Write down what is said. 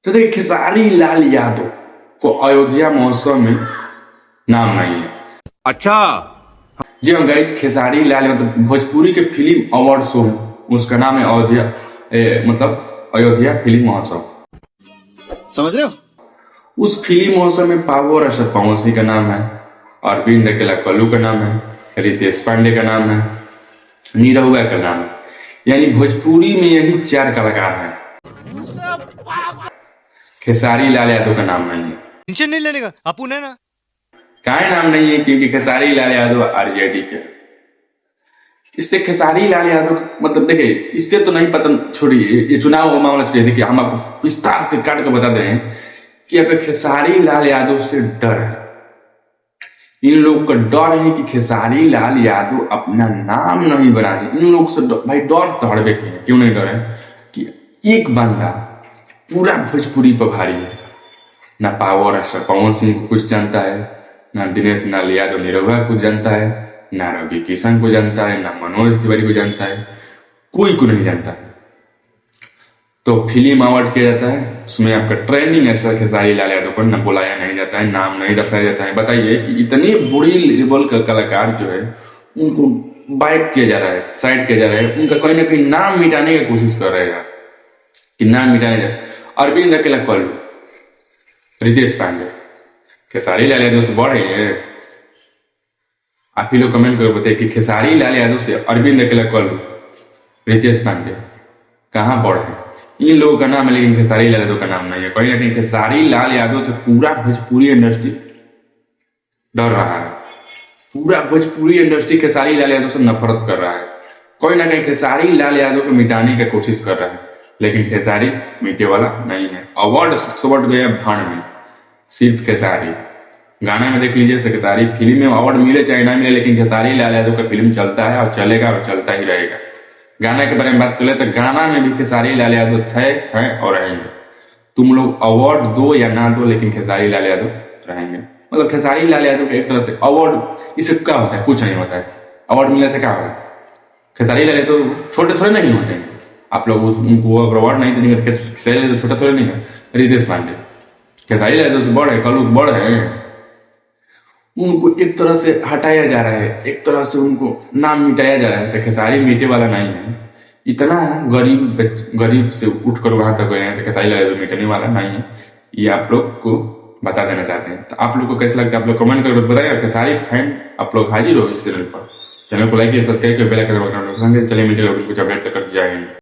तो देखिए खेसारी लाल यादव को अयोध्या महोत्सव में नाम नहीं है। अच्छा। जी हाँ गाइस, खेसारी लाल मतलब भोजपुरी के फिल्म अवार्ड शो है, उसका नाम है अयोध्या मतलब अयोध्या फिल्म महोत्सव। समझ रहे हो? उस फिल्म महोत्सव में पावर अशर पवन सिंह का नाम है, अरविंद अकेला कल्लू का नाम है, रितेश पांडे का नाम है, नीरहुआ का नाम है, यानी भोजपुरी में यही 4 कलाकार हैं। खेसारी लाल यादव का नाम नहीं है। टेंशन नहीं लेने का, अपुन है ना। काय नाम नहीं है क्योंकि खेसारी लाल यादव आरजेडी के। इससे खेसारी लाल यादव मतलब देखिए, इससे तो नहीं पता, छोड़िए ये चुनाव मामला छोड़िए। देखिए हम आपको विस्तार से काट कर बता दें कि अगर खेसारी लाल यादव से डर है, इन लोग का डर है कि खेसारी लाल यादव अपना नाम नहीं बना दे। इन लोग से भाई डर तो हड़बे के क्यों नहीं डर है कि एक बंदा पूरा भोजपुरी पर भारी है। ना पावर स्टार पवन सिंह कुछ जानता है, ना दिनेश लाल यादव नीरहुआ कुछ जानता है, ना रवि किशन को जानता है, ना मनोज तिवारी को जानता है, कोई को नहीं जानता है। तो फिल्म अवार्ड किया जाता है, उसमें आपका ट्रेंडिंग एक्टर खेसारी लाल यादव को न बुलाया नहीं जाता है, नाम नहीं दर्शाया जाता है। बताइए कि इतनी बुरी लेवल का कलाकार जो है उनको बाइक किया जा रहा है, साइड किया जा रहा है, उनका कहीं ना कहीं नाम मिटाने की कोशिश कर रहे हैं कि नाम मिटाने जाए। अरविंद अकेला कल्लू, रितेश पांडे, खेसारी लाल यादव से बढ़ रही है। आप ही लोग कमेंट कर बताइए कि खेसारी लाल यादव से अरविंद अकेला कल्लू, रितेश पांडे कहाँ बढ़ रहे हैं। इन लोगों का नाम है लेकिन खेसारी लाल यादव का नाम नहीं है। कहीं ना कहीं खेसारी लाल यादव से पूरा भोजपुरी इंडस्ट्री डर रहा है। पूरा भोजपुरी इंडस्ट्री खेसारी लाल यादव से नफरत कर रहा है। कोई ना कहीं खेसारी लाल यादव को मिटाने की कोशिश कर रहा है, लेकिन खेसारी मिटे वाला नहीं है। अवार्ड सुबट गया भाड़ में, सिर्फ खेसारी। गाना में देख लीजिए, खेसारी फिल्म में अवार्ड मिले चाहे ना मिले, लेकिन खेसारी लाल यादव का फिल्म चलता है और चलेगा और चलता ही रहेगा। गाना के बारे में बात करें तो गाना में भी खेसारी लाल यादव थे, हैं और रहेंगे। तुम लोग अवार्ड दो या ना दो, लेकिन खेसारी लाल यादव रहेंगे। मतलब खेसारी लाल यादव का एक तरह से अवार्ड, इससे क्या होता है? कुछ नहीं होता है। अवार्ड मिलने से क्या होता है? खेसारी लाल यादव छोटे थोड़े नहीं होते हैं। आप लोग उनको अगर अवार्ड नहीं देंगे तो खेसारी लाल छोटा थोड़े नहीं है। रितेश पांडे खेसारी लाल यादव से बड़े, कल्लू बड़े हैं। उनको एक तरह से हटाया जा रहा है, एक तरह से उनको नाम मिटाया जा रहा है। तो खेसारी मिटे वाला नहीं है। इतना गरीब से उठकर वहां तक गए हैं, तो खेसारी लाल यादव मिटने वाला नहीं है। ये आप लोग को बता देना चाहते हैं। तो आप लोग को कैसा लगता है आप लोग कमेंट करके बताइए। खेसारी फैन आप लोग हाजिर हो इस चैनल पर। चैनल को लाइक सब्सक्राइब कर बेल आइकन दबाकर चलिए मिलते हैं कुछ अपडेट कर जाएंगे।